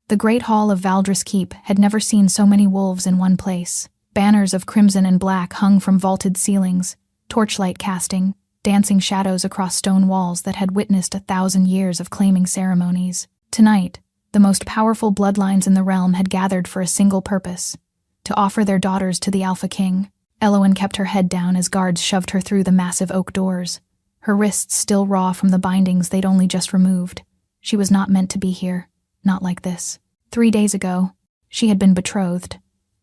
The great hall of Valdres Keep had never seen so many wolves in one place. Banners of crimson and black hung from vaulted ceilings, torchlight casting, dancing shadows across stone walls that had witnessed 1,000 years of claiming ceremonies. Tonight, the most powerful bloodlines in the realm had gathered for a single purpose: to offer their daughters to the Alpha King. Elowen kept her head down as guards shoved her through the massive oak doors, her wrists still raw from the bindings they'd only just removed. She was not meant to be here, not like this. 3 days ago, she had been betrothed.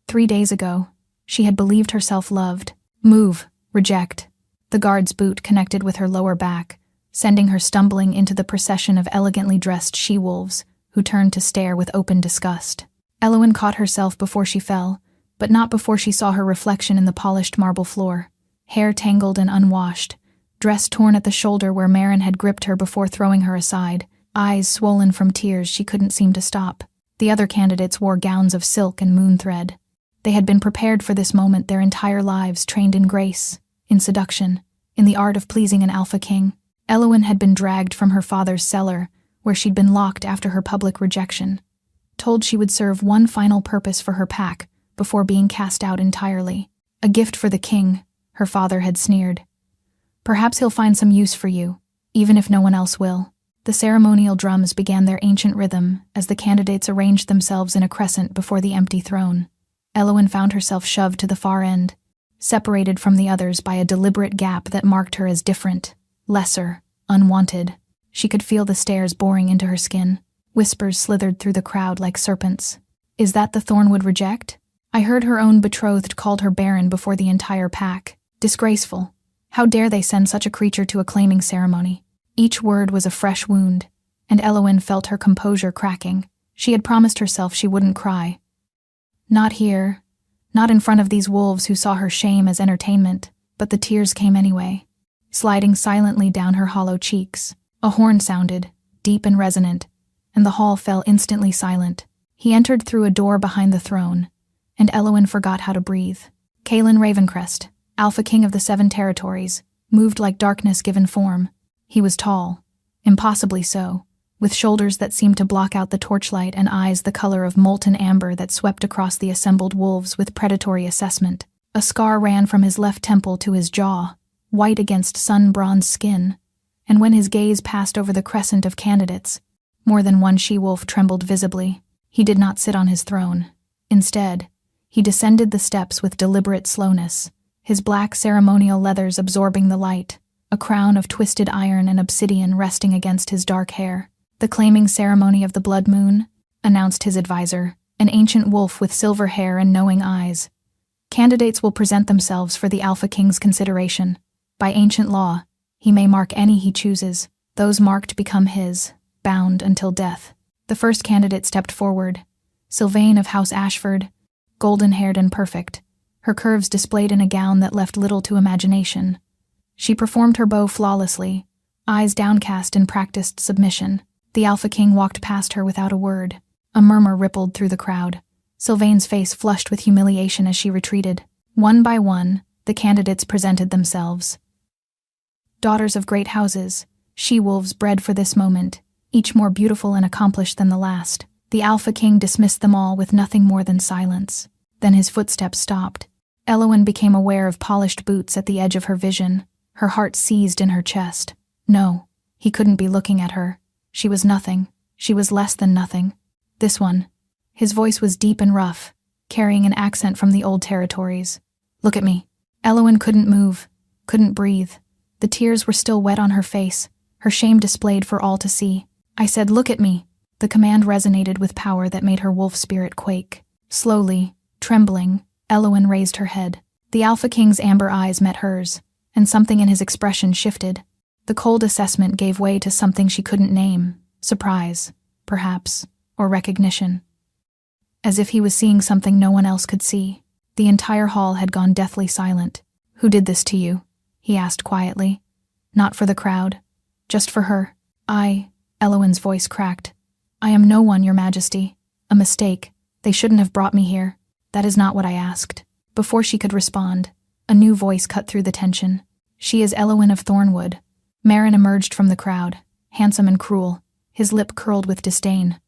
3 days ago, she had believed herself loved. Move, reject. The guard's boot connected with her lower back, sending her stumbling into the procession of elegantly dressed she-wolves, who turned to stare with open disgust. Elowen caught herself before she fell, but not before she saw her reflection in the polished marble floor. Hair tangled and unwashed, dress torn at the shoulder where Marin had gripped her before throwing her aside, eyes swollen from tears she couldn't seem to stop. The other candidates wore gowns of silk and moon thread. They had been prepared for this moment their entire lives, trained in grace, in seduction, in the art of pleasing an Alpha King. Elowen had been dragged from her father's cellar, where she'd been locked after her public rejection, told she would serve one final purpose for her pack before being cast out entirely. A gift for the king, her father had sneered. Perhaps he'll find some use for you, even if no one else will. The ceremonial drums began their ancient rhythm as the candidates arranged themselves in a crescent before the empty throne. Elowen found herself shoved to the far end, separated from the others by a deliberate gap that marked her as different, lesser, unwanted. She could feel the stares boring into her skin. Whispers slithered through the crowd like serpents. Is that the Thornwood reject? I heard her own betrothed called her barren before the entire pack. Disgraceful. How dare they send such a creature to a claiming ceremony? Each word was a fresh wound, and Elowen felt her composure cracking. She had promised herself she wouldn't cry. Not here. Not in front of these wolves who saw her shame as entertainment, but the tears came anyway, sliding silently down her hollow cheeks. A horn sounded, deep and resonant, and the hall fell instantly silent. He entered through a door behind the throne, and Elowen forgot how to breathe. Cailan Ravencrest, Alpha King of the 7 Territories, moved like darkness given form. He was tall, impossibly so, with shoulders that seemed to block out the torchlight and eyes the color of molten amber that swept across the assembled wolves with predatory assessment. A scar ran from his left temple to his jaw, white against sun-bronzed skin, and when his gaze passed over the crescent of candidates, more than one she-wolf trembled visibly. He did not sit on his throne. Instead, he descended the steps with deliberate slowness, his black ceremonial leathers absorbing the light, a crown of twisted iron and obsidian resting against his dark hair. The claiming ceremony of the blood moon, announced his advisor, an ancient wolf with silver hair and knowing eyes. Candidates will present themselves for the Alpha King's consideration. By ancient law, he may mark any he chooses. Those marked become his, bound until death. The first candidate stepped forward, Sylvain of House Ashford, golden-haired and perfect, her curves displayed in a gown that left little to imagination. She performed her bow flawlessly, eyes downcast in practiced submission. The Alpha King walked past her without a word. A murmur rippled through the crowd. Sylvain's face flushed with humiliation as she retreated. One by one, the candidates presented themselves. Daughters of great houses, she-wolves bred for this moment, each more beautiful and accomplished than the last. The Alpha King dismissed them all with nothing more than silence. Then his footsteps stopped. Elowen became aware of polished boots at the edge of her vision. Her heart seized in her chest. No, he couldn't be looking at her. She was nothing. She was less than nothing. This one. His voice was deep and rough, carrying an accent from the old territories. Look at me. Elowen couldn't move, couldn't breathe. The tears were still wet on her face, her shame displayed for all to see. I said, look at me. The command resonated with power that made her wolf spirit quake. Slowly, trembling, Elowen raised her head. The Alpha King's amber eyes met hers, and something in his expression shifted. The cold assessment gave way to something she couldn't name. Surprise, perhaps, or recognition. As if he was seeing something no one else could see. The entire hall had gone deathly silent. Who did this to you? He asked quietly. Not for the crowd. Just for her. Elowen's voice cracked. I am no one, Your Majesty. A mistake. They shouldn't have brought me here. That is not what I asked. Before she could respond, a new voice cut through the tension. She is Elowen of Thornwood. Marin emerged from the crowd, handsome and cruel, his lip curled with disdain.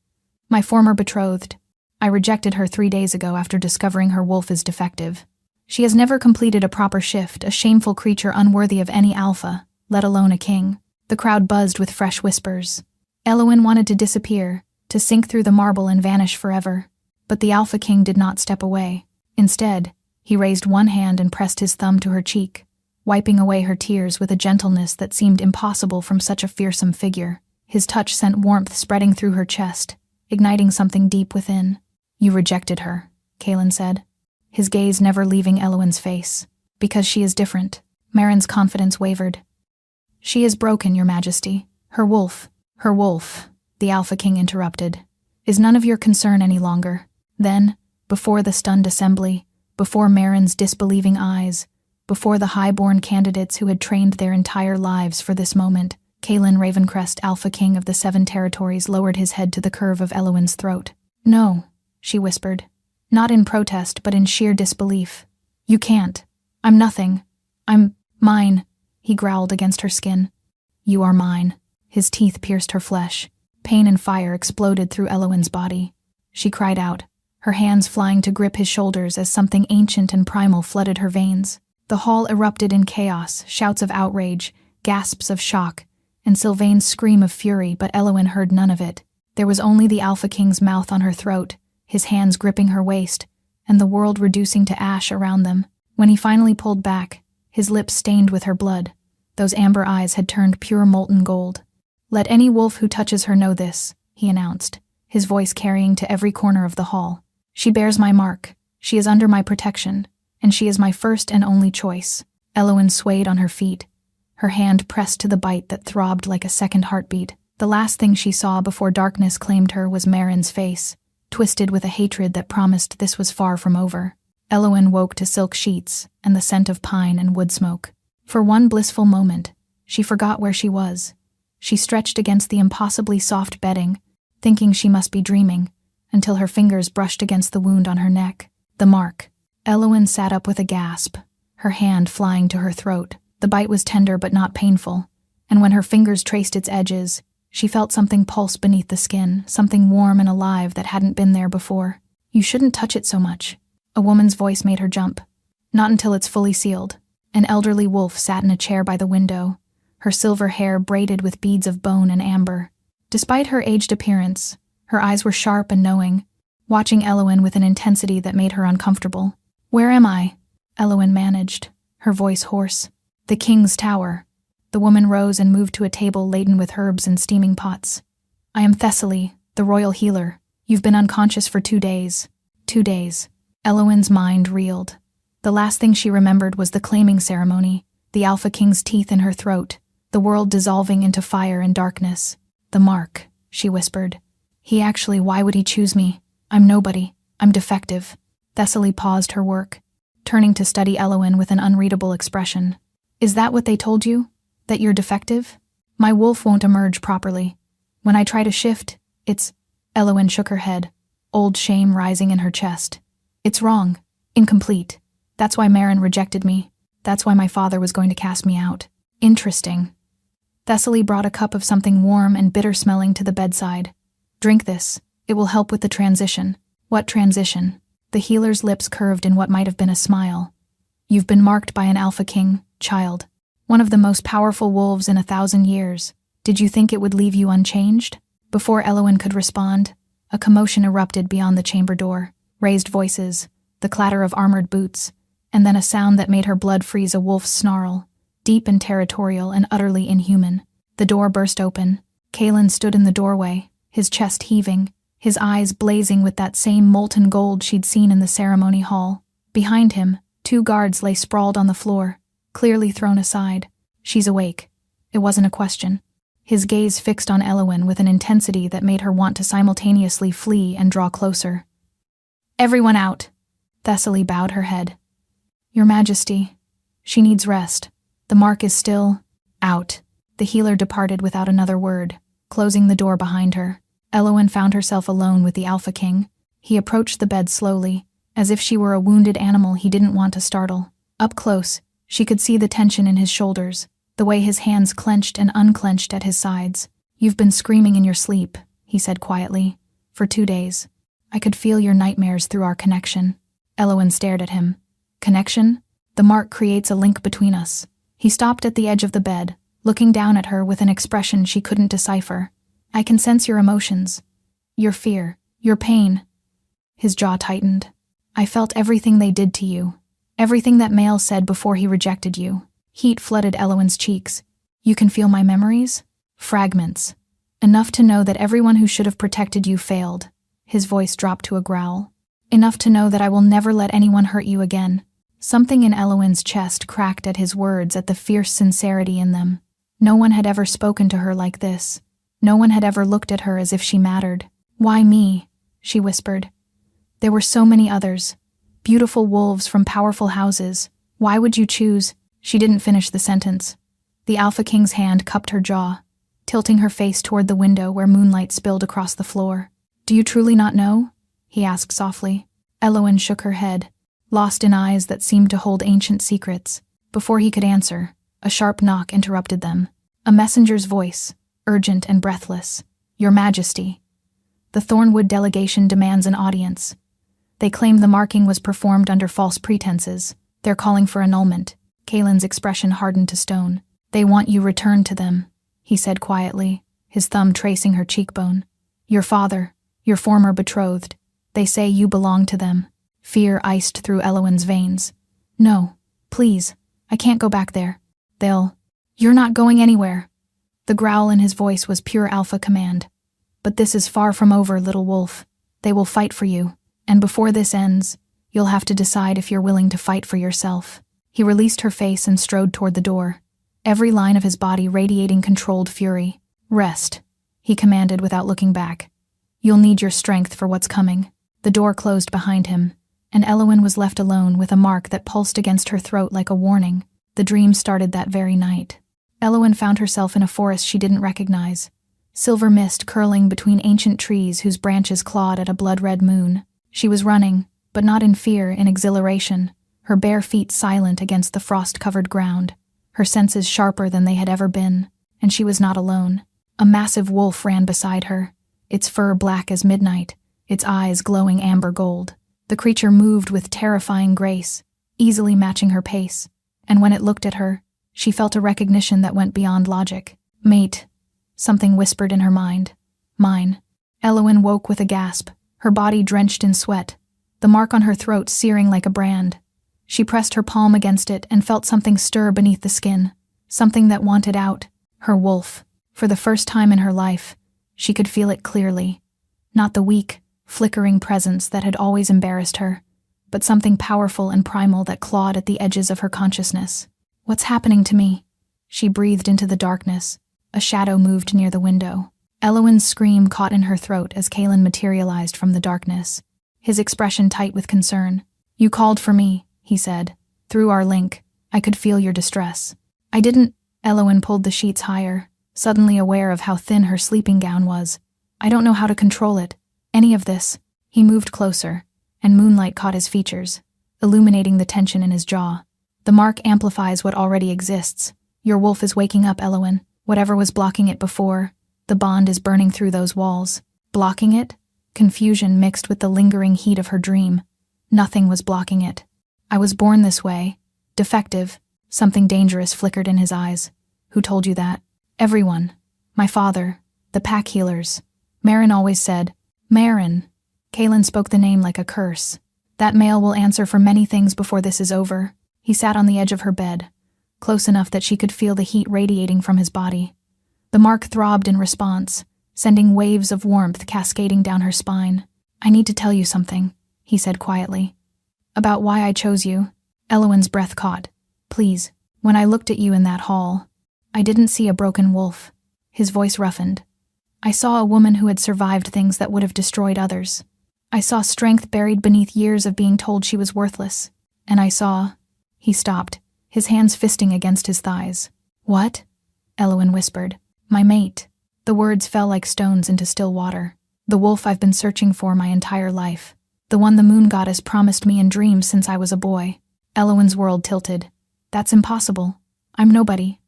My former betrothed. I rejected her 3 days ago after discovering her wolf is defective. She has never completed a proper shift, a shameful creature unworthy of any alpha, let alone a king. The crowd buzzed with fresh whispers. Elowyn wanted to disappear, to sink through the marble and vanish forever. But the Alpha King did not step away. Instead, he raised one hand and pressed his thumb to her cheek, wiping away her tears with a gentleness that seemed impossible from such a fearsome figure. His touch sent warmth spreading through her chest, igniting something deep within. You rejected her, Kaelin said, his gaze never leaving Elowyn's face. Because she is different. Merrin's confidence wavered. She is broken, Your Majesty. Her wolf, the Alpha King interrupted, is none of your concern any longer. Then, before the stunned assembly, before Merrin's disbelieving eyes, before the high-born candidates who had trained their entire lives for this moment, Kaelin Ravencrest, Alpha King of the 7 territories, lowered his head to the curve of Elowyn's throat. No, she whispered, not in protest but in sheer disbelief. You can't. I'm nothing. I'm mine, he growled against her skin. You are mine. His teeth pierced her flesh. Pain and fire exploded through Elowyn's body. She cried out, her hands flying to grip his shoulders as something ancient and primal flooded her veins. The hall erupted in chaos, shouts of outrage, gasps of shock, and Sylvain's scream of fury, but Elowyn heard none of it. There was only the Alpha King's mouth on her throat, his hands gripping her waist, and the world reducing to ash around them. When he finally pulled back, his lips stained with her blood, those amber eyes had turned pure molten gold. Let any wolf who touches her know this, he announced, his voice carrying to every corner of the hall. She bears my mark, she is under my protection, and she is my first and only choice. Elowyn swayed on her feet, her hand pressed to the bite that throbbed like a second heartbeat. The last thing she saw before darkness claimed her was Merrin's face, twisted with a hatred that promised this was far from over. Elowyn woke to silk sheets and the scent of pine and wood smoke. For one blissful moment, she forgot where she was. She stretched against the impossibly soft bedding, thinking she must be dreaming, until her fingers brushed against the wound on her neck. The mark. Elowyn sat up with a gasp, her hand flying to her throat. The bite was tender but not painful, and when her fingers traced its edges, she felt something pulse beneath the skin, something warm and alive that hadn't been there before. You shouldn't touch it so much. A woman's voice made her jump. Not until it's fully sealed. An elderly wolf sat in a chair by the window, her silver hair braided with beads of bone and amber. Despite her aged appearance, her eyes were sharp and knowing, watching Elowyn with an intensity that made her uncomfortable. Where am I? Elowyn managed, her voice hoarse. The King's Tower. The woman rose and moved to a table laden with herbs and steaming pots. I am Thessaly, the royal healer. You've been unconscious for 2 days. 2 days. Elowyn's mind reeled. The last thing she remembered was the claiming ceremony, the Alpha King's teeth in her throat, the world dissolving into fire and darkness. The mark, she whispered. Why would he choose me? I'm nobody. I'm defective. Thessaly paused her work, turning to study Elowyn with an unreadable expression. Is that what they told you? That you're defective? My wolf won't emerge properly. When I try to shift, it's... Elowyn shook her head, old shame rising in her chest. It's wrong. Incomplete. That's why Merrin rejected me. That's why my father was going to cast me out. Interesting. Thessaly brought a cup of something warm and bitter-smelling to the bedside. Drink this. It will help with the transition. What transition? The healer's lips curved in what might have been a smile. You've been marked by an Alpha King, child. One of the most powerful wolves in 1,000 years. Did you think it would leave you unchanged? Before Elowyn could respond, a commotion erupted beyond the chamber door. Raised voices, the clatter of armored boots, and then a sound that made her blood freeze, a wolf's snarl, deep and territorial and utterly inhuman. The door burst open. Kaelin stood in the doorway, his chest heaving, his eyes blazing with that same molten gold she'd seen in the ceremony hall. Behind him, 2 guards lay sprawled on the floor, clearly thrown aside. She's awake. It wasn't a question. His gaze fixed on Elowyn with an intensity that made her want to simultaneously flee and draw closer. Everyone out. Thessaly bowed her head. Your Majesty. She needs rest. The mark is still... out. The healer departed without another word, closing the door behind her. Elowyn found herself alone with the Alpha King. He approached the bed slowly, as if she were a wounded animal he didn't want to startle. Up close, she could see the tension in his shoulders, the way his hands clenched and unclenched at his sides. You've been screaming in your sleep, he said quietly. For 2 days. I could feel your nightmares through our connection. Elowen stared at him. Connection? The mark creates a link between us. He stopped at the edge of the bed, looking down at her with an expression she couldn't decipher. I can sense your emotions. Your fear. Your pain. His jaw tightened. I felt everything they did to you. Everything that Mael said before he rejected you. Heat flooded Elowen's cheeks. You can feel my memories? Fragments. Enough to know that everyone who should have protected you failed. His voice dropped to a growl. Enough to know that I will never let anyone hurt you again. Something in Elowen's chest cracked at his words, at the fierce sincerity in them. No one had ever spoken to her like this. No one had ever looked at her as if she mattered. Why me? She whispered. There were so many others. Beautiful wolves from powerful houses. Why would you choose? She didn't finish the sentence. The Alpha King's hand cupped her jaw, tilting her face toward the window where moonlight spilled across the floor. Do you truly not know? He asked softly. Elowen shook her head, lost in eyes that seemed to hold ancient secrets. Before he could answer, a sharp knock interrupted them. A messenger's voice, urgent and breathless. Your Majesty. The Thornwood delegation demands an audience. They claim the marking was performed under false pretenses. They're calling for annulment. Kaelin's expression hardened to stone. They want you returned to them, he said quietly, his thumb tracing her cheekbone. Your father, your former betrothed. They say you belong to them. Fear iced through Elowen's veins. No, please, I can't go back there. You're not going anywhere. The growl in his voice was pure alpha command. But this is far from over, little wolf. They will fight for you, and before this ends, you'll have to decide if you're willing to fight for yourself. He released her face and strode toward the door, every line of his body radiating controlled fury. Rest, he commanded without looking back. You'll need your strength for what's coming. The door closed behind him, and Elowen was left alone with a mark that pulsed against her throat like a warning. The dream started that very night. Elowen found herself in a forest she didn't recognize, silver mist curling between ancient trees whose branches clawed at a blood-red moon. She was running, but not in fear, in exhilaration, her bare feet silent against the frost-covered ground, her senses sharper than they had ever been, and she was not alone. A massive wolf ran beside her, its fur black as midnight, its eyes glowing amber gold. The creature moved with terrifying grace, easily matching her pace, and when it looked at her, she felt a recognition that went beyond logic. Mate, something whispered in her mind. Mine. Elowen woke with a gasp, her body drenched in sweat, the mark on her throat searing like a brand. She pressed her palm against it and felt something stir beneath the skin, something that wanted out. Her wolf. For the first time in her life, she could feel it clearly. Not the weak, flickering presence that had always embarrassed her, but something powerful and primal that clawed at the edges of her consciousness. What's happening to me? She breathed into the darkness. A shadow moved near the window. Elowen's scream caught in her throat as Kaelin materialized from the darkness, his expression tight with concern. You called for me, he said. Through our link, I could feel your distress. I didn't. Elowen pulled the sheets higher, suddenly aware of how thin her sleeping gown was. I don't know how to control it. Any of this. He moved closer, and moonlight caught his features, illuminating the tension in his jaw. The mark amplifies what already exists. Your wolf is waking up, Elowen. Whatever was blocking it before, the bond is burning through those walls. Blocking it? Confusion mixed with the lingering heat of her dream. Nothing was blocking it. I was born this way. Defective. Something dangerous flickered in his eyes. Who told you that? Everyone. My father. The pack healers. Merrin always said, Merrin. Kaelin spoke the name like a curse. That male will answer for many things before this is over. He sat on the edge of her bed, close enough that she could feel the heat radiating from his body. The mark throbbed in response, sending waves of warmth cascading down her spine. I need to tell you something, he said quietly. About why I chose you. Elowen's breath caught. Please, when I looked at you in that hall, I didn't see a broken wolf. His voice roughened. I saw a woman who had survived things that would have destroyed others. I saw strength buried beneath years of being told she was worthless. And I saw... He stopped, his hands fisting against his thighs. What? Elowen whispered. My mate. The words fell like stones into still water. The wolf I've been searching for my entire life. The one the moon goddess promised me in dreams since I was a boy. Elowen's world tilted. That's impossible. I'm nobody.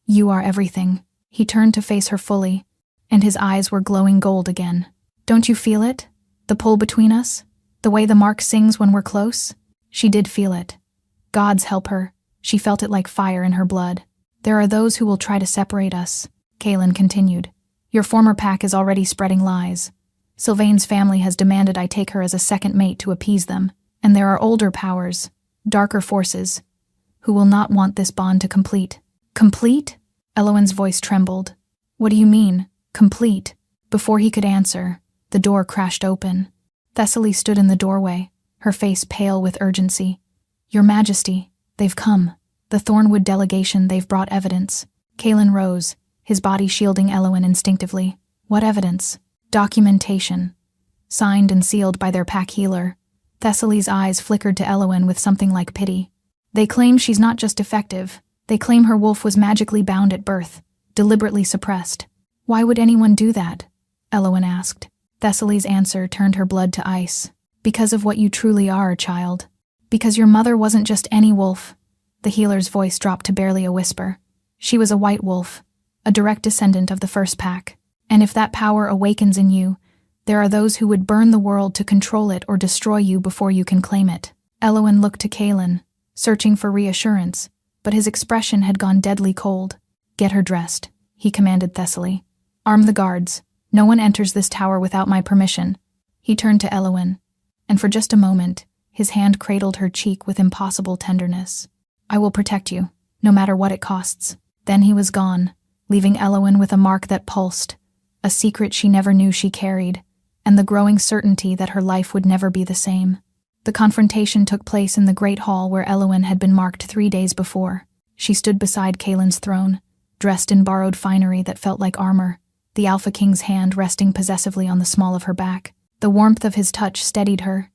You are everything. He turned to face her fully, and his eyes were glowing gold again. Don't you feel it? The pull between us? The way the mark sings when we're close? She did feel it. Gods help her. She felt it like fire in her blood. There are those who will try to separate us, Kaelin continued. Your former pack is already spreading lies. Sylvain's family has demanded I take her as a second mate to appease them, and there are older powers, darker forces, who will not want this bond to complete. Complete? Elowen's voice trembled. What do you mean, complete? Before he could answer, the door crashed open. Thessaly stood in the doorway, her face pale with urgency. Your Majesty, they've come. The Thornwood delegation, they've brought evidence. Kaelin rose, his body shielding Elowen instinctively. What evidence? Documentation. Signed and sealed by their pack healer. Thessaly's eyes flickered to Elowen with something like pity. They claim she's not just defective. They claim her wolf was magically bound at birth, deliberately suppressed. Why would anyone do that? Elowen asked. Thessaly's answer turned her blood to ice. Because of what you truly are, child. Because your mother wasn't just any wolf. The healer's voice dropped to barely a whisper. She was a white wolf, a direct descendant of the first pack. And if that power awakens in you, there are those who would burn the world to control it or destroy you before you can claim it. Elowen looked to Kaelin, searching for reassurance, but his expression had gone deadly cold. Get her dressed, he commanded Thessaly. Arm the guards. No one enters this tower without my permission. He turned to Elowen, and for just a moment, his hand cradled her cheek with impossible tenderness. I will protect you, no matter what it costs. Then he was gone, leaving Elowen with a mark that pulsed, a secret she never knew she carried, and the growing certainty that her life would never be the same. The confrontation took place in the great hall where Elowen had been marked 3 days before. She stood beside Kaelin's throne, dressed in borrowed finery that felt like armor, the Alpha King's hand resting possessively on the small of her back. The warmth of his touch steadied her,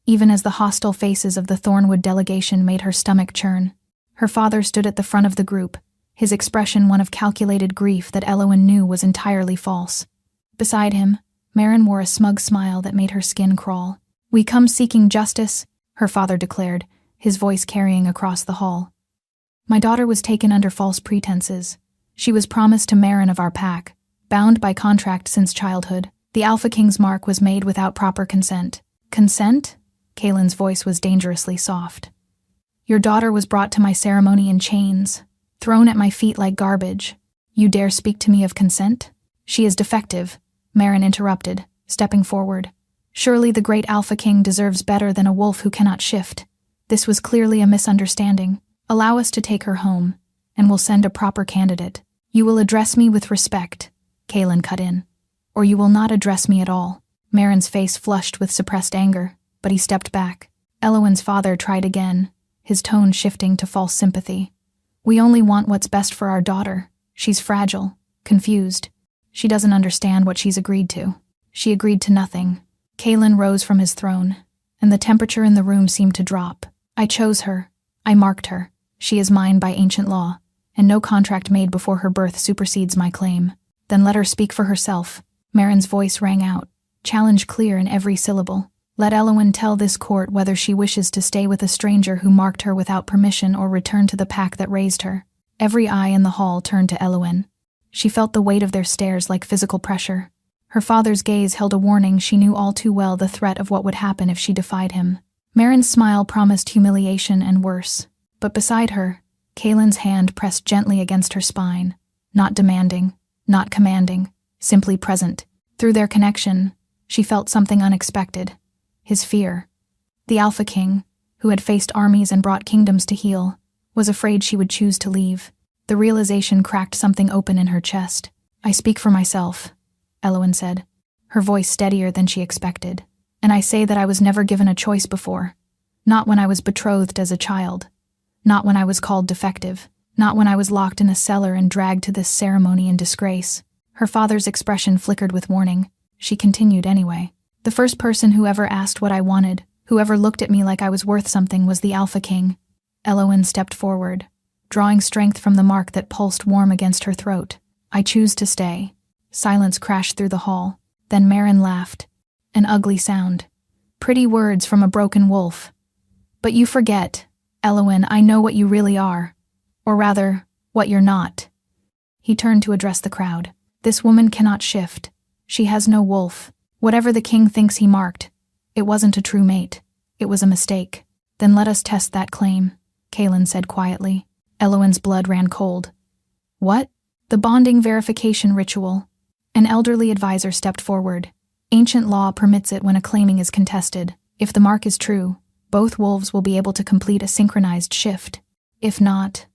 even as the hostile faces of the Thornwood delegation made her stomach churn. Her father stood at the front of the group, his expression one of calculated grief that Elowen knew was entirely false. Beside him, Merrin wore a smug smile that made her skin crawl. We come seeking justice, her father declared, his voice carrying across the hall. My daughter was taken under false pretenses. She was promised to Merrin of our pack, bound by contract since childhood. The Alpha King's mark was made without proper consent. Consent? Kaelin's voice was dangerously soft. Your daughter was brought to my ceremony in chains, thrown at my feet like garbage. You dare speak to me of consent? She is defective, Merrin interrupted, stepping forward. Surely the great Alpha King deserves better than a wolf who cannot shift. This was clearly a misunderstanding. Allow us to take her home, and we'll send a proper candidate. You will address me with respect, Kaelin cut in. Or you will not address me at all. Merrin's face flushed with suppressed anger, but he stepped back. Elowen's father tried again, his tone shifting to false sympathy. We only want what's best for our daughter. She's fragile, confused. She doesn't understand what she's agreed to. She agreed to nothing. Kaelin rose from his throne, and the temperature in the room seemed to drop. I chose her. I marked her. She is mine by ancient law, and no contract made before her birth supersedes my claim. Then let her speak for herself. Merrin's voice rang out, challenge clear in every syllable. Let Elowen tell this court whether she wishes to stay with a stranger who marked her without permission or return to the pack that raised her. Every eye in the hall turned to Elowen. She felt the weight of their stares like physical pressure. Her father's gaze held a warning she knew all too well, the threat of what would happen if she defied him. Merrin's smile promised humiliation and worse. But beside her, Kaelin's hand pressed gently against her spine, not demanding, not commanding, simply present. Through their connection, she felt something unexpected. His fear. The Alpha King, who had faced armies and brought kingdoms to heal, was afraid she would choose to leave. The realization cracked something open in her chest. I speak for myself, Elowen said, her voice steadier than she expected. And I say that I was never given a choice before. Not when I was betrothed as a child. Not when I was called defective. Not when I was locked in a cellar and dragged to this ceremony in disgrace. Her father's expression flickered with warning. She continued anyway. The first person who ever asked what I wanted, who ever looked at me like I was worth something, was the Alpha King. Elowen stepped forward, drawing strength from the mark that pulsed warm against her throat. I choose to stay. Silence crashed through the hall. Then Merrin laughed. An ugly sound. Pretty words from a broken wolf. But you forget, Elowen, I know what you really are. Or rather, what you're not. He turned to address the crowd. This woman cannot shift. She has no wolf. Whatever the king thinks he marked, it wasn't a true mate. It was a mistake. Then let us test that claim, Kaelin said quietly. Eloin's blood ran cold. What? The bonding verification ritual. An elderly advisor stepped forward. Ancient law permits it when a claiming is contested. If the mark is true, both wolves will be able to complete a synchronized shift. If not,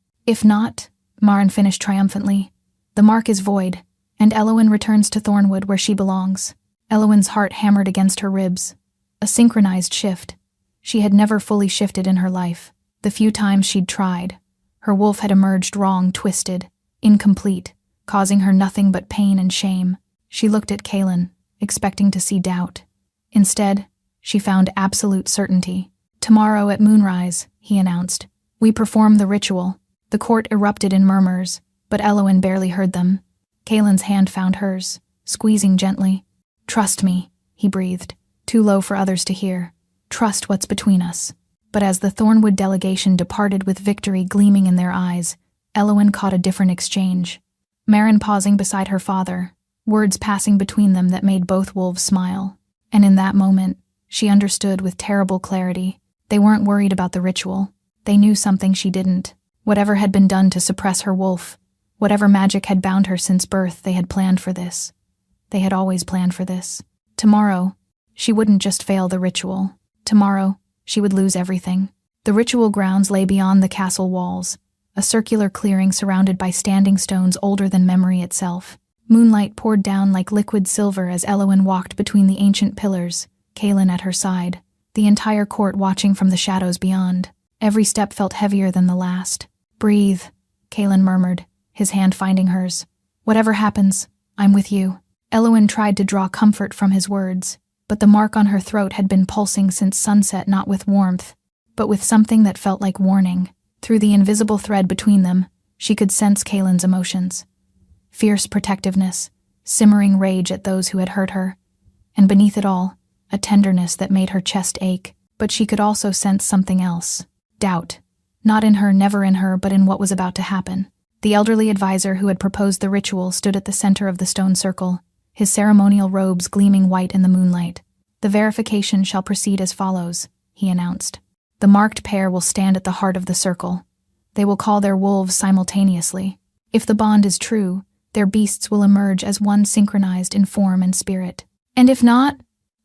Maren finished triumphantly. The mark is void, and Eloin returns to Thornwood where she belongs. Eloin's heart hammered against her ribs. A synchronized shift. She had never fully shifted in her life. The few times she'd tried, her wolf had emerged wrong, twisted, incomplete, causing her nothing but pain and shame. She looked at Kaelin, expecting to see doubt. Instead, she found absolute certainty. Tomorrow at moonrise, he announced, we perform the ritual. The court erupted in murmurs, but Eloin barely heard them. Kaelin's hand found hers, squeezing gently. Trust me, he breathed, too low for others to hear. Trust what's between us. But as the Thornwood delegation departed with victory gleaming in their eyes, Eloin caught a different exchange. Maren pausing beside her father, words passing between them that made both wolves smile. And in that moment, she understood with terrible clarity. They weren't worried about the ritual. They knew something she didn't. Whatever had been done to suppress her wolf, whatever magic had bound her since birth, they had planned for this. They had always planned for this. Tomorrow, she wouldn't just fail the ritual. Tomorrow, she would lose everything. The ritual grounds lay beyond the castle walls, a circular clearing surrounded by standing stones older than memory itself. Moonlight poured down like liquid silver as Eloin walked between the ancient pillars, Kaelin at her side, the entire court watching from the shadows beyond. Every step felt heavier than the last. Breathe, Kaelin murmured, his hand finding hers. Whatever happens, I'm with you. Eloin tried to draw comfort from his words, but the mark on her throat had been pulsing since sunset, not with warmth, but with something that felt like warning. Through the invisible thread between them, she could sense Kaelin's emotions. Fierce protectiveness, simmering rage at those who had hurt her, and beneath it all, a tenderness that made her chest ache. But she could also sense something else. Doubt. Not in her, never in her, but in what was about to happen. The elderly advisor who had proposed the ritual stood at the center of the stone circle, his ceremonial robes gleaming white in the moonlight. The verification shall proceed as follows, he announced. The marked pair will stand at the heart of the circle. They will call their wolves simultaneously. If the bond is true, their beasts will emerge as one synchronized in form and spirit. And if not,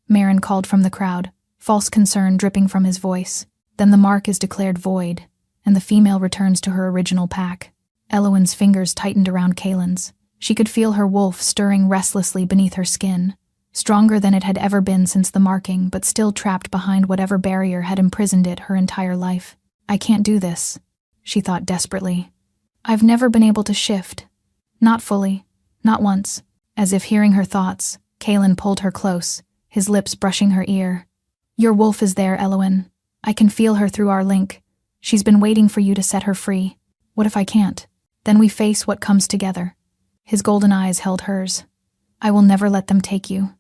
Maren called from the crowd, false concern dripping from his voice. Then the mark is declared void, and the female returns to her original pack. Eloin's fingers tightened around Kaelin's. She could feel her wolf stirring restlessly beneath her skin, stronger than it had ever been since the marking, but still trapped behind whatever barrier had imprisoned it her entire life. I can't do this, she thought desperately. I've never been able to shift. Not fully. Not once. As if hearing her thoughts, Kaelin pulled her close, his lips brushing her ear. Your wolf is there, Eloin. I can feel her through our link. She's been waiting for you to set her free. What if I can't? Then we face what comes together. His golden eyes held hers. I will never let them take you.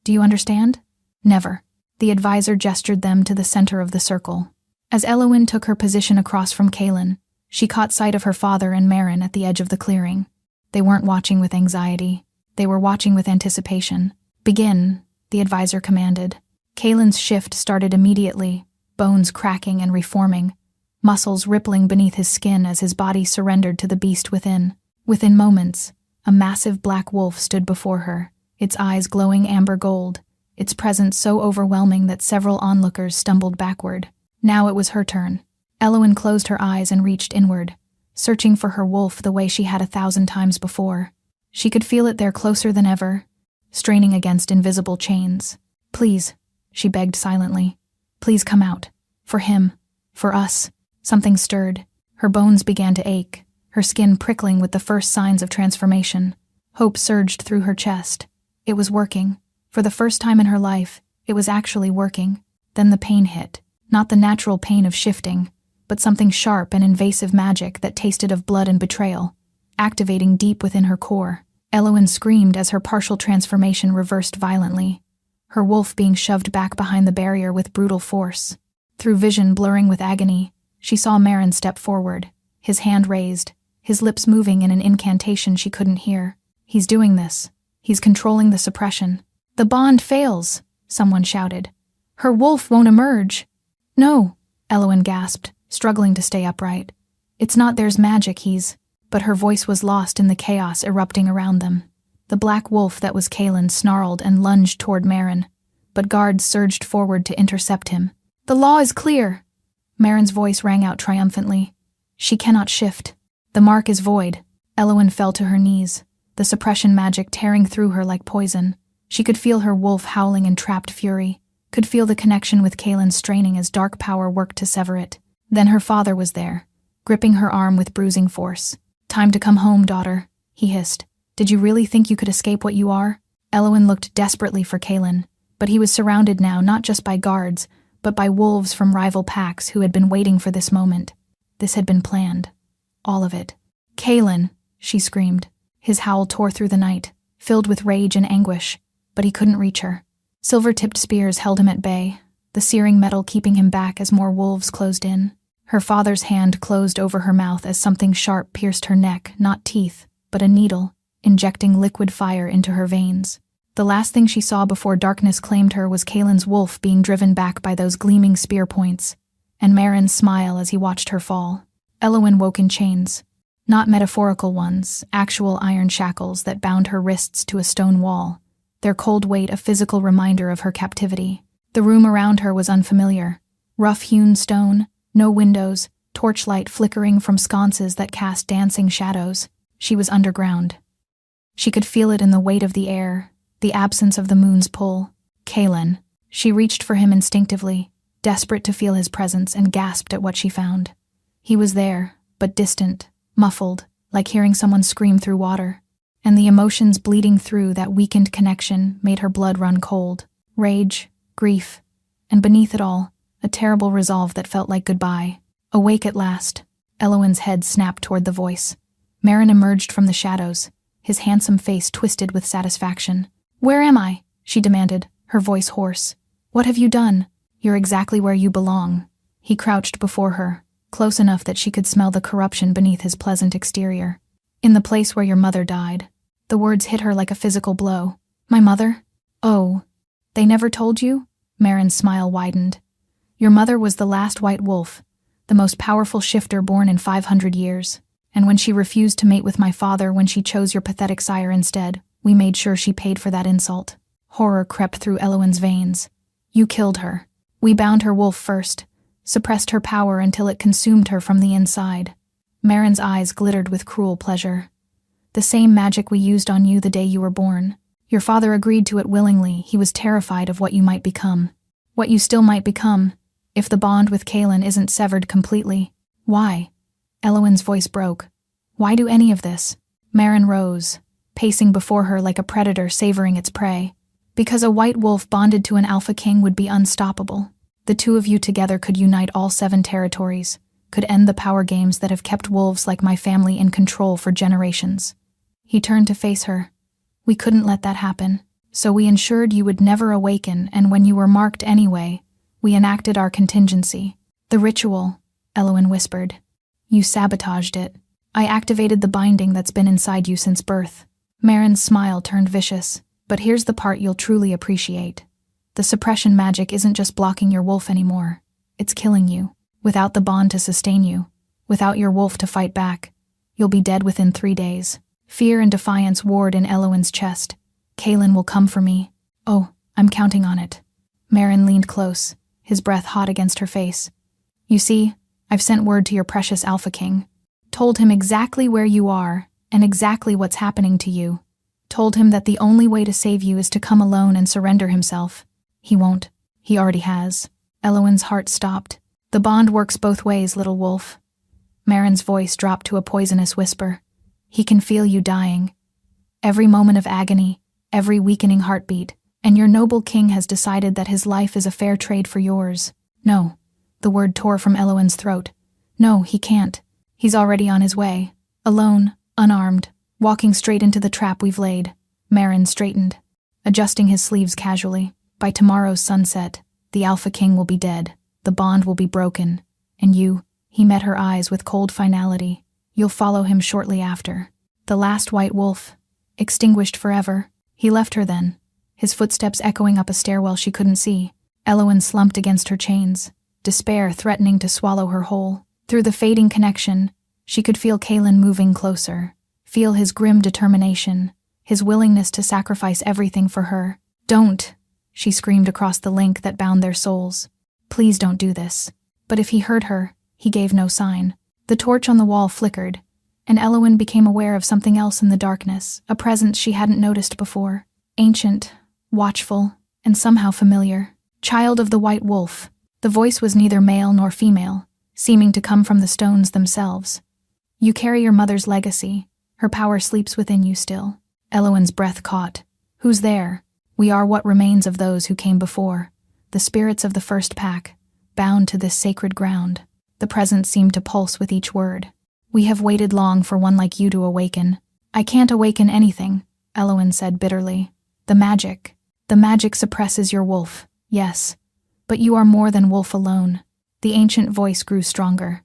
Do you understand? Never. The advisor gestured them to the center of the circle. As Eloin took her position across from Kaelin, she caught sight of her father and Maren at the edge of the clearing. They weren't watching with anxiety. They were watching with anticipation. Begin, the advisor commanded. Kaelin's shift started immediately, bones cracking and reforming, muscles rippling beneath his skin as his body surrendered to the beast within. Within moments, a massive black wolf stood before her, its eyes glowing amber gold, its presence so overwhelming that several onlookers stumbled backward. Now it was her turn. Eloin closed her eyes and reached inward, searching for her wolf the way she had 1,000 times before. She could feel it there closer than ever, straining against invisible chains. Please, she begged silently. Please come out. For him. For us. Something stirred. Her bones began to ache, her skin prickling with the first signs of transformation. Hope surged through her chest. It was working. For the first time in her life, it was actually working. Then the pain hit. Not the natural pain of shifting, but something sharp and invasive magic that tasted of blood and betrayal, activating deep within her core. Eloin screamed as her partial transformation reversed violently, her wolf being shoved back behind the barrier with brutal force. Through vision blurring with agony, she saw Maren step forward, his hand raised, his lips moving in an incantation she couldn't hear. He's doing this. He's controlling the suppression. "The bond fails," someone shouted. "Her wolf won't emerge." "No," Elowen gasped, struggling to stay upright. "It's not there's magic, he's—" But her voice was lost in the chaos erupting around them. The black wolf that was Kaelin snarled and lunged toward Merrin, but guards surged forward to intercept him. "The law is clear!" Merrin's voice rang out triumphantly. "She cannot shift. The mark is void." Elowen fell to her knees, the suppression magic tearing through her like poison. She could feel her wolf howling in trapped fury, could feel the connection with Kaelin straining as dark power worked to sever it. Then her father was there, gripping her arm with bruising force. "Time to come home, daughter," he hissed. "Did you really think you could escape what you are?" Elowen looked desperately for Kaelin, but he was surrounded now not just by guards, but by wolves from rival packs who had been waiting for this moment. This had been planned. All of it. "Kaelin!" she screamed. His howl tore through the night, filled with rage and anguish, but he couldn't reach her. Silver-tipped spears held him at bay, the searing metal keeping him back as more wolves closed in. Her father's hand closed over her mouth as something sharp pierced her neck, not teeth, but a needle, injecting liquid fire into her veins. The last thing she saw before darkness claimed her was Kaelin's wolf being driven back by those gleaming spear points, and Merrin's smile as he watched her fall. Elowen woke in chains. Not metaphorical ones, actual iron shackles that bound her wrists to a stone wall, their cold weight a physical reminder of her captivity. The room around her was unfamiliar. Rough-hewn stone, no windows, torchlight flickering from sconces that cast dancing shadows. She was underground. She could feel it in the weight of the air, the absence of the moon's pull. "Kaelin." She reached for him instinctively, desperate to feel his presence, and gasped at what she found. He was there, but distant, muffled, like hearing someone scream through water. And the emotions bleeding through that weakened connection made her blood run cold. Rage, grief, and beneath it all, a terrible resolve that felt like goodbye. Awake at last, Elowen's head snapped toward the voice. Merrin emerged from the shadows, his handsome face twisted with satisfaction. "Where am I?" she demanded, her voice hoarse. "What have you done?" "You're exactly where you belong." He crouched before her, close enough that she could smell the corruption beneath his pleasant exterior. "In the place where your mother died." The words hit her like a physical blow. "My mother? Oh, they never told you?" Merrin's smile widened. "Your mother was the last white wolf, the most powerful shifter born in 500 years. And when she refused to mate with my father, when she chose your pathetic sire instead, we made sure she paid for that insult." Horror crept through Elowen's veins. "You killed her. We bound her wolf first, suppressed her power until it consumed her from the inside." Merrin's eyes glittered with cruel pleasure. "The same magic we used on you the day you were born. Your father agreed to it willingly. He was terrified of what you might become. What you still might become, if the bond with Kaelin isn't severed completely." "Why?" Elowen's voice broke. "Why do any of this?" Merrin rose, pacing before her like a predator savoring its prey. "Because a white wolf bonded to an alpha king would be unstoppable. The two of you together could unite all 7 territories, could end the power games that have kept wolves like my family in control for generations." He turned to face her. "We couldn't let that happen, so we ensured you would never awaken, and when you were marked anyway, we enacted our contingency." "The ritual," Elowen whispered. "You sabotaged it. I activated the binding that's been inside you since birth." Merrin's smile turned vicious. "But here's the part you'll truly appreciate. The suppression magic isn't just blocking your wolf anymore. It's killing you. Without the bond to sustain you, without your wolf to fight back, you'll be dead within 3 days." Fear and defiance warred in Elowen's chest. "Kaelin will come for me." "Oh, I'm counting on it." Merrin leaned close, his breath hot against her face. "You see, I've sent word to your precious Alpha King. Told him exactly where you are and exactly what's happening to you. Told him that the only way to save you is to come alone and surrender himself. He won't. He already has." Elowen's heart stopped. "The bond works both ways, little wolf." Merrin's voice dropped to a poisonous whisper. "He can feel you dying. Every moment of agony, every weakening heartbeat, and your noble king has decided that his life is a fair trade for yours." "No." The word tore from Elowen's throat. "No, he can't. He's already on his way. Alone, unarmed, walking straight into the trap we've laid." Merrin straightened, adjusting his sleeves casually. "By tomorrow's sunset, the Alpha King will be dead. The bond will be broken. And you," he met her eyes with cold finality, "you'll follow him shortly after. The last white wolf, extinguished forever." He left her then, his footsteps echoing up a stairwell she couldn't see. Elowen slumped against her chains, despair threatening to swallow her whole. Through the fading connection, she could feel Kalen moving closer, feel his grim determination, his willingness to sacrifice everything for her. "Don't," she screamed across the link that bound their souls. "Please don't do this." But if he heard her, he gave no sign. The torch on the wall flickered, and Elowen became aware of something else in the darkness, a presence she hadn't noticed before. Ancient, watchful, and somehow familiar. Child of the White Wolf. The voice was neither male nor female, seeming to come from the stones themselves. "You carry your mother's legacy. Her power sleeps within you still." Elowen's breath caught. "Who's there?" "We are what remains of those who came before, the spirits of the first pack, bound to this sacred ground." The presence seemed to pulse with each word. "We have waited long for one like you to awaken." "I can't awaken anything," Elowen said bitterly. The magic suppresses your wolf, yes. But you are more than wolf alone." The ancient voice grew stronger.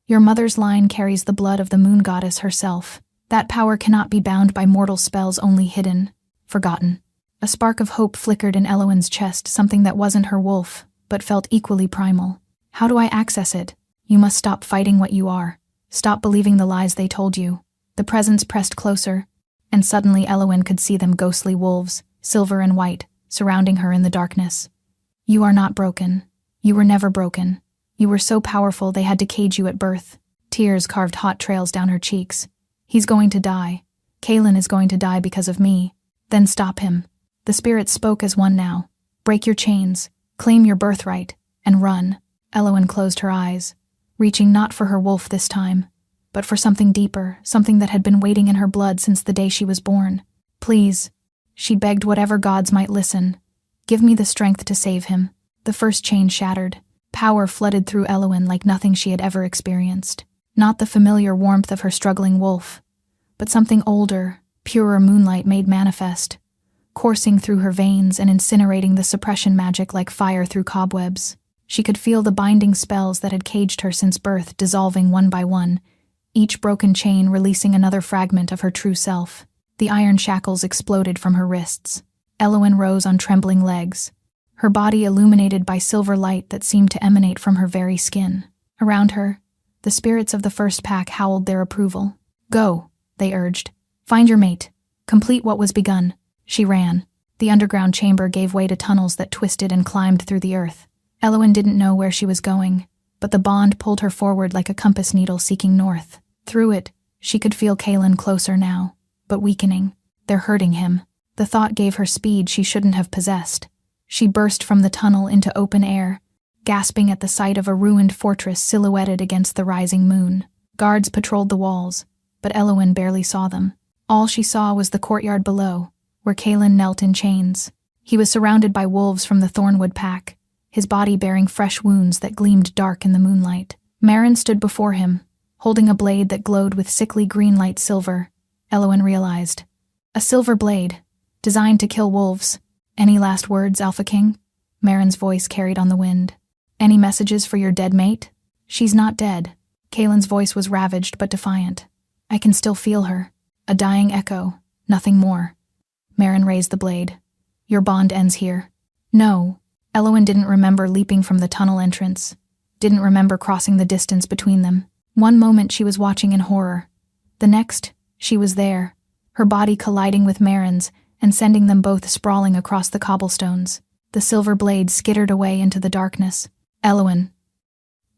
"Your mother's line carries the blood of the moon goddess herself. That power cannot be bound by mortal spells, only hidden, forgotten." A spark of hope flickered in Elowen's chest, something that wasn't her wolf, but felt equally primal. "How do I access it?" "You must stop fighting what you are. Stop believing the lies they told you." The presence pressed closer, and suddenly Elowen could see them, ghostly wolves, silver and white, surrounding her in the darkness. "You are not broken. You were never broken. You were so powerful they had to cage you at birth." Tears carved hot trails down her cheeks. "He's going to die. Kalen is going to die because of me." "Then stop him." The spirit spoke as one now. "Break your chains, claim your birthright, and run." Elowen closed her eyes, reaching not for her wolf this time, but for something deeper, something that had been waiting in her blood since the day she was born. "Please," she begged whatever gods might listen, "give me the strength to save him." The first chain shattered. Power flooded through Elowen like nothing she had ever experienced. Not the familiar warmth of her struggling wolf, but something older, purer moonlight made manifest, coursing through her veins and incinerating the suppression magic like fire through cobwebs. She could feel the binding spells that had caged her since birth dissolving one by one, each broken chain releasing another fragment of her true self. The iron shackles exploded from her wrists. Elowen rose on trembling legs, her body illuminated by silver light that seemed to emanate from her very skin. Around her, the spirits of the first pack howled their approval. "Go," they urged. "Find your mate. Complete what was begun." She ran. The underground chamber gave way to tunnels that twisted and climbed through the earth. Elowen didn't know where she was going, but the bond pulled her forward like a compass needle seeking north. Through it, she could feel Kalen closer now, but weakening. They're hurting him. The thought gave her speed she shouldn't have possessed. She burst from the tunnel into open air, gasping at the sight of a ruined fortress silhouetted against the rising moon. Guards patrolled the walls, but Elowen barely saw them. All she saw was the courtyard below, where Kalen knelt in chains. He was surrounded by wolves from the Thornwood pack, his body bearing fresh wounds that gleamed dark in the moonlight. Maren stood before him, holding a blade that glowed with sickly green light silver. Elowen realized. A silver blade, designed to kill wolves. "Any last words, Alpha King?" Maren's voice carried on the wind. "Any messages for your dead mate?" "She's not dead." Kalen's voice was ravaged but defiant. "I can still feel her. A dying echo, nothing more." Maren raised the blade. "Your bond ends here." "No." Elowen didn't remember leaping from the tunnel entrance, didn't remember crossing the distance between them. One moment she was watching in horror. The next, she was there, her body colliding with Maren's and sending them both sprawling across the cobblestones. The silver blade skittered away into the darkness. "Elowen."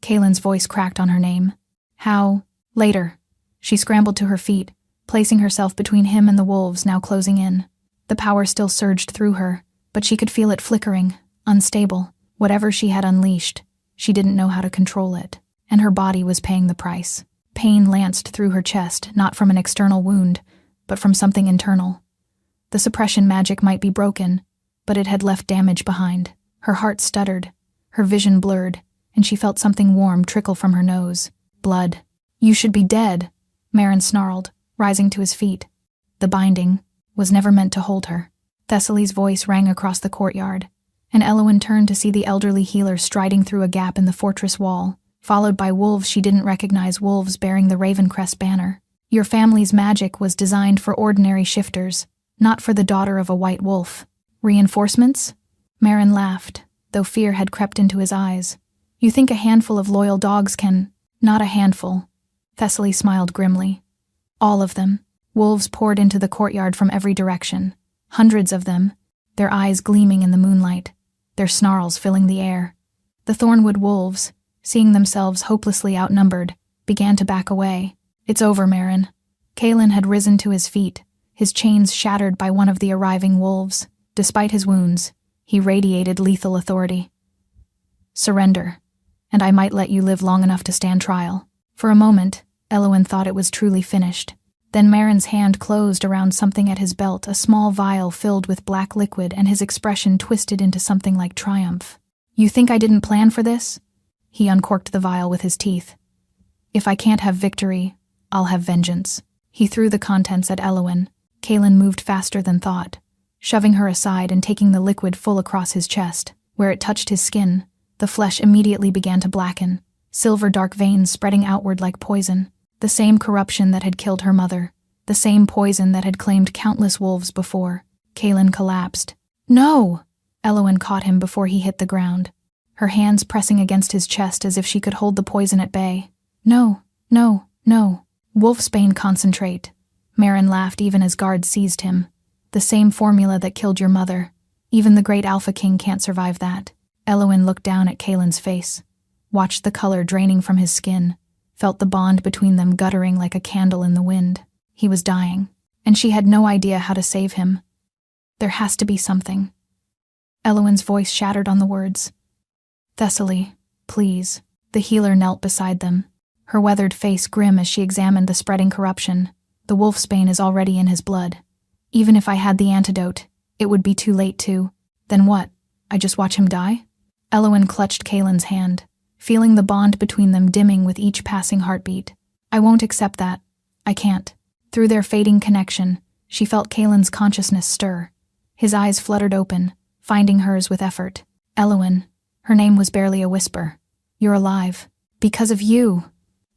Kalen's voice cracked on her name. "How?" "Later." She scrambled to her feet, placing herself between him and the wolves now closing in. The power still surged through her, but she could feel it flickering, unstable. Whatever she had unleashed, she didn't know how to control it, and her body was paying the price. Pain lanced through her chest, not from an external wound, but from something internal. The suppression magic might be broken, but it had left damage behind. Her heart stuttered, her vision blurred, and she felt something warm trickle from her nose. Blood. "You should be dead," Maren snarled, rising to his feet. The binding was never meant to hold her. Thessaly's voice rang across the courtyard, and Elowen turned to see the elderly healer striding through a gap in the fortress wall, followed by wolves she didn't recognize, wolves bearing the Ravencrest banner. "Your family's magic was designed for ordinary shifters, not for the daughter of a white wolf." Reinforcements? Marin laughed, though fear had crept into his eyes. You think a handful of loyal dogs can— Not a handful. Thessaly smiled grimly. All of them. Wolves poured into the courtyard from every direction. Hundreds of them, their eyes gleaming in the moonlight, their snarls filling the air. The Thornwood wolves, seeing themselves hopelessly outnumbered, began to back away. It's over, Marin. Kalen had risen to his feet, his chains shattered by one of the arriving wolves. Despite his wounds, he radiated lethal authority. Surrender, and I might let you live long enough to stand trial. For a moment, Eloin thought it was truly finished. Then Marin's hand closed around something at his belt, a small vial filled with black liquid, and his expression twisted into something like triumph. You think I didn't plan for this? He uncorked the vial with his teeth. If I can't have victory, I'll have vengeance. He threw the contents at Eloin. Kalen moved faster than thought, shoving her aside and taking the liquid full across his chest. Where it touched his skin, the flesh immediately began to blacken, silver dark veins spreading outward like poison. The same corruption that had killed her mother, the same poison that had claimed countless wolves before. Kalen collapsed. No! Eloin caught him before he hit the ground, her hands pressing against his chest as if she could hold the poison at bay. No, no, no. Wolfsbane concentrate. Marin laughed even as guards seized him. The same formula that killed your mother. Even the great Alpha King can't survive that. Eloin looked down at Kalen's face, watched the color draining from his skin, felt the bond between them guttering like a candle in the wind. He was dying, and she had no idea how to save him. There has to be something. Eloin's voice shattered on the words. Thessaly, please. The healer knelt beside them, her weathered face grim as she examined the spreading corruption. The wolfsbane is already in his blood. Even if I had the antidote, it would be too late to— Then what? I just watch him die? Eloin clutched Kalen's hand, feeling the bond between them dimming with each passing heartbeat. I won't accept that. I can't. Through their fading connection, she felt Kalen's consciousness stir. His eyes fluttered open, finding hers with effort. Eloin, her name was barely a whisper. You're alive. Because of you.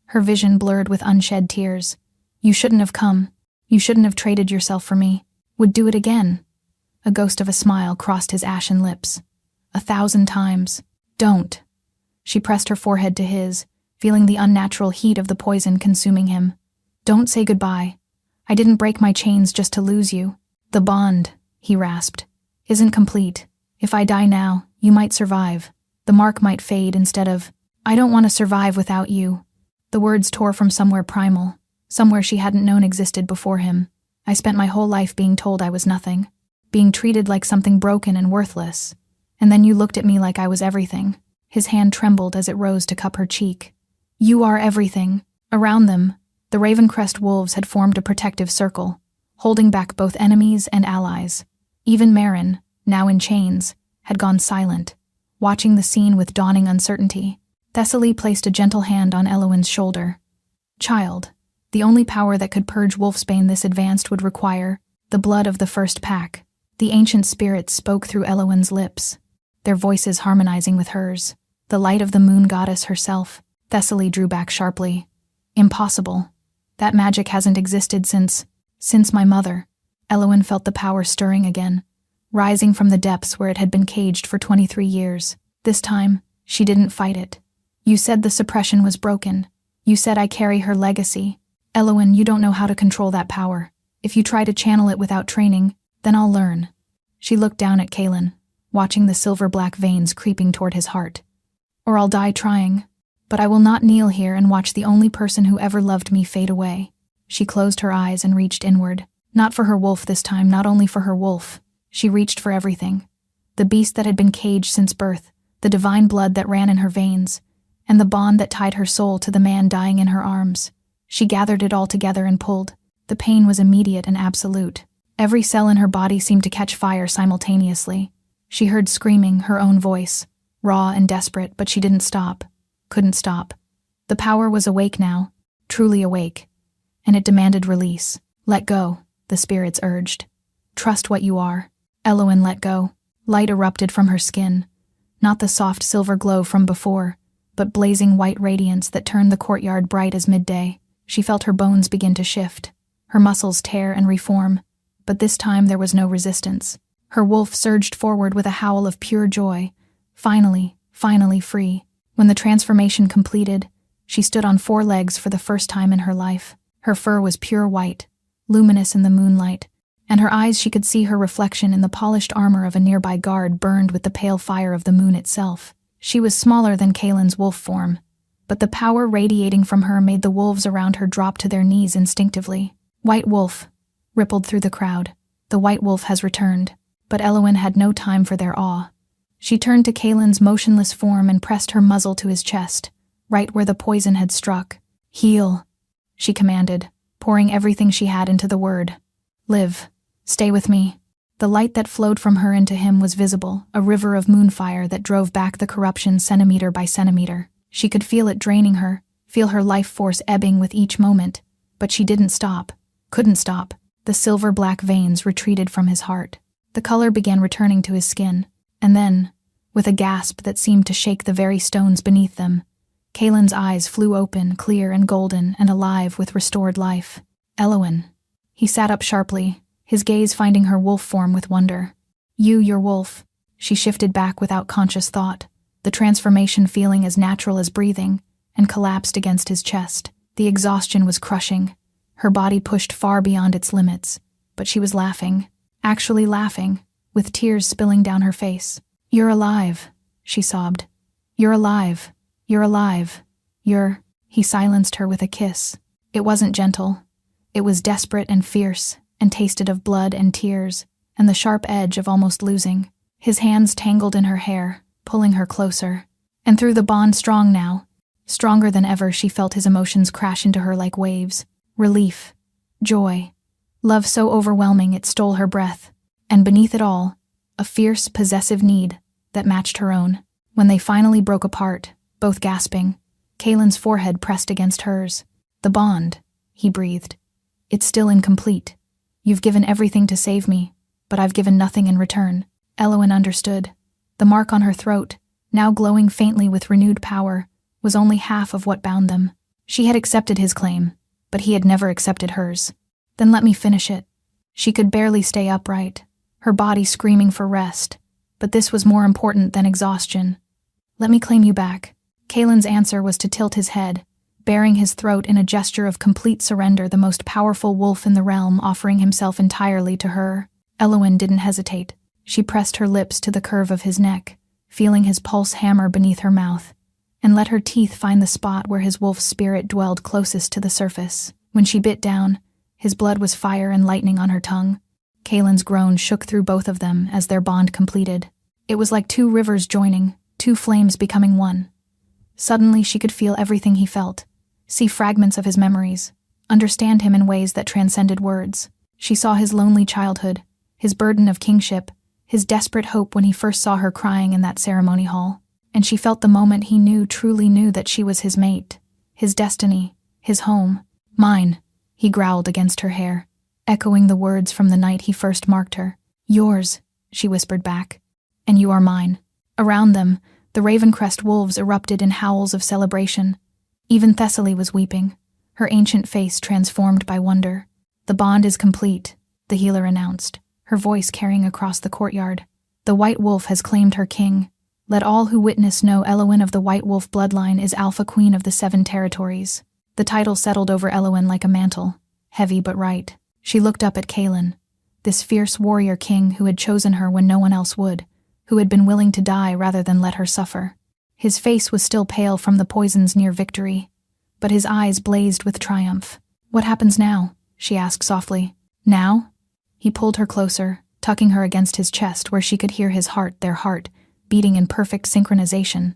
Her vision blurred with unshed tears. You shouldn't have come. You shouldn't have traded yourself for me. Would do it again. A ghost of a smile crossed his ashen lips. 1,000 times. Don't. She pressed her forehead to his, feeling the unnatural heat of the poison consuming him. Don't say goodbye. I didn't break my chains just to lose you. The bond, he rasped, isn't complete. If I die now, you might survive. The mark might fade instead of— I don't want to survive without you. The words tore from somewhere primal, somewhere she hadn't known existed before him. I spent my whole life being told I was nothing, being treated like something broken and worthless. And then you looked at me like I was everything. His hand trembled as it rose to cup her cheek. You are everything. Around them, the Ravencrest wolves had formed a protective circle, holding back both enemies and allies. Even Marin, now in chains, had gone silent, watching the scene with dawning uncertainty. Thessaly placed a gentle hand on Eloin's shoulder. Child, the only power that could purge Wolfsbane this advanced would require the blood of the first pack. The ancient spirits spoke through Eloin's lips, their voices harmonizing with hers. The light of the moon goddess herself. Thessaly drew back sharply. Impossible. That magic hasn't existed since my mother. Eloin felt the power stirring again, rising from the depths where it had been caged for 23 years. This time, she didn't fight it. You said the suppression was broken. You said I carry her legacy. Eloin, you don't know how to control that power. If you try to channel it without training, then I'll learn. She looked down at Kalen, watching the silver-black veins creeping toward his heart. Or I'll die trying. But I will not kneel here and watch the only person who ever loved me fade away. She closed her eyes and reached inward. Not for her wolf this time, not only for her wolf. She reached for everything. The beast that had been caged since birth, the divine blood that ran in her veins, and the bond that tied her soul to the man dying in her arms. She gathered it all together and pulled. The pain was immediate and absolute. Every cell in her body seemed to catch fire simultaneously. She heard screaming, her own voice, raw and desperate, but she didn't stop. Couldn't stop. The power was awake now, truly awake, and it demanded release. Let go, the spirits urged. Trust what you are. Eloin let go. Light erupted from her skin, not the soft silver glow from before, but blazing white radiance that turned the courtyard bright as midday. She felt her bones begin to shift, her muscles tear and reform, but this time there was no resistance. Her wolf surged forward with a howl of pure joy. Finally free. When the transformation completed, she stood on 4 legs for the first time in her life. Her fur was pure white, luminous in the moonlight, and her eyes, she could see her reflection in the polished armor of a nearby guard burned with the pale fire of the moon itself. She was smaller than Kaelin's wolf form, but the power radiating from her made the wolves around her drop to their knees instinctively. "White wolf," rippled through the crowd. "The white wolf has returned." But Eowyn had no time for their awe. She turned to Kaelin's motionless form and pressed her muzzle to his chest, right where the poison had struck. "Heal," she commanded, pouring everything she had into the word. "Live. Stay with me." The light that flowed from her into him was visible, a river of moonfire that drove back the corruption centimeter by centimeter. She could feel it draining her, feel her life force ebbing with each moment, but she didn't stop, couldn't stop. The silver-black veins retreated from his heart. The color began returning to his skin, and then, with a gasp that seemed to shake the very stones beneath them, Kaelin's eyes flew open, clear and golden and alive with restored life. "Eowyn." He sat up sharply, his gaze finding her wolf form with wonder. Your wolf." She shifted back without conscious thought, the transformation feeling as natural as breathing, and collapsed against his chest. The exhaustion was crushing. Her body pushed far beyond its limits, but she was laughing. Actually laughing, with tears spilling down her face. "You're alive," she sobbed. "You're alive. You're alive. You're—" He silenced her with a kiss. It wasn't gentle. It was desperate and fierce, and tasted of blood and tears, and the sharp edge of almost losing. His hands tangled in her hair, pulling her closer. And through the bond strong now, stronger than ever, she felt his emotions crash into her like waves. Relief. Joy. Love so overwhelming it stole her breath, and beneath it all, a fierce, possessive need that matched her own. When they finally broke apart, both gasping, Kaelin's forehead pressed against hers. "The bond," he breathed. "It's still incomplete. You've given everything to save me, but I've given nothing in return." Eowyn understood. The mark on her throat, now glowing faintly with renewed power, was only half of what bound them. She had accepted his claim, but he had never accepted hers. "Then let me finish it." She could barely stay upright, her body screaming for rest, but this was more important than exhaustion. "Let me claim you back." Kaelin's answer was to tilt his head, baring his throat in a gesture of complete surrender, the most powerful wolf in the realm offering himself entirely to her. Eowyn didn't hesitate. She pressed her lips to the curve of his neck, feeling his pulse hammer beneath her mouth, and let her teeth find the spot where his wolf's spirit dwelled closest to the surface. When she bit down, his blood was fire and lightning on her tongue. Kaelin's groan shook through both of them as their bond completed. It was like 2 rivers joining, 2 flames becoming one. Suddenly she could feel everything he felt, see fragments of his memories, understand him in ways that transcended words. She saw his lonely childhood, his burden of kingship, his desperate hope when he first saw her crying in that ceremony hall, and she felt the moment he truly knew that she was his mate, his destiny, his home. "Mine," he growled against her hair, echoing the words from the night he first marked her. "Yours," she whispered back, "and you are mine." Around them, the Ravencrest wolves erupted in howls of celebration. Even Thessaly was weeping, her ancient face transformed by wonder. "The bond is complete," the healer announced, her voice carrying across the courtyard. "The White Wolf has claimed her king. Let all who witness know Eowyn of the White Wolf bloodline is Alpha Queen of the 7 territories." The title settled over Eowyn like a mantle, heavy but right. She looked up at Kaelin, this fierce warrior king who had chosen her when no one else would, who had been willing to die rather than let her suffer. His face was still pale from the poison's near victory, but his eyes blazed with triumph. "What happens now?" she asked softly. "Now?" He pulled her closer, tucking her against his chest where she could hear his heart, their heart, beating in perfect synchronization.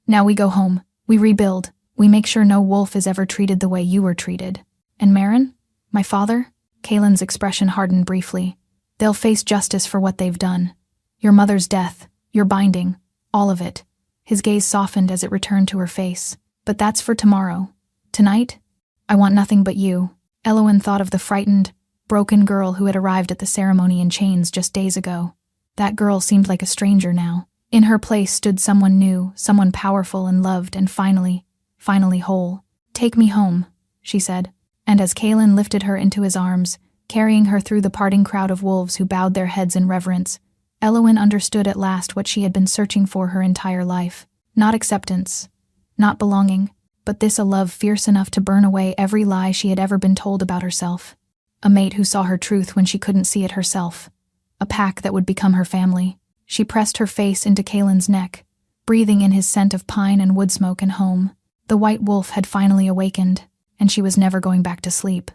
"Now we go home. We rebuild. We make sure no wolf is ever treated the way you were treated. And Meryn? My father?" Kaelin's expression hardened briefly. "They'll face justice for what they've done. Your mother's death, your binding, all of it." His gaze softened as it returned to her face. "But that's for tomorrow. Tonight? I want nothing but you." Eowyn thought of the frightened, broken girl who had arrived at the ceremony in chains just days ago. That girl seemed like a stranger now. In her place stood someone new, someone powerful and loved and finally whole. "Take me home," she said, and as Kaelin lifted her into his arms, carrying her through the parting crowd of wolves who bowed their heads in reverence, Elowen understood at last what she had been searching for her entire life. Not acceptance, not belonging, but a love fierce enough to burn away every lie she had ever been told about herself. A mate who saw her truth when she couldn't see it herself. A pack that would become her family. She pressed her face into Kaelin's neck, breathing in his scent of pine and wood smoke and home. The white wolf had finally awakened, and she was never going back to sleep.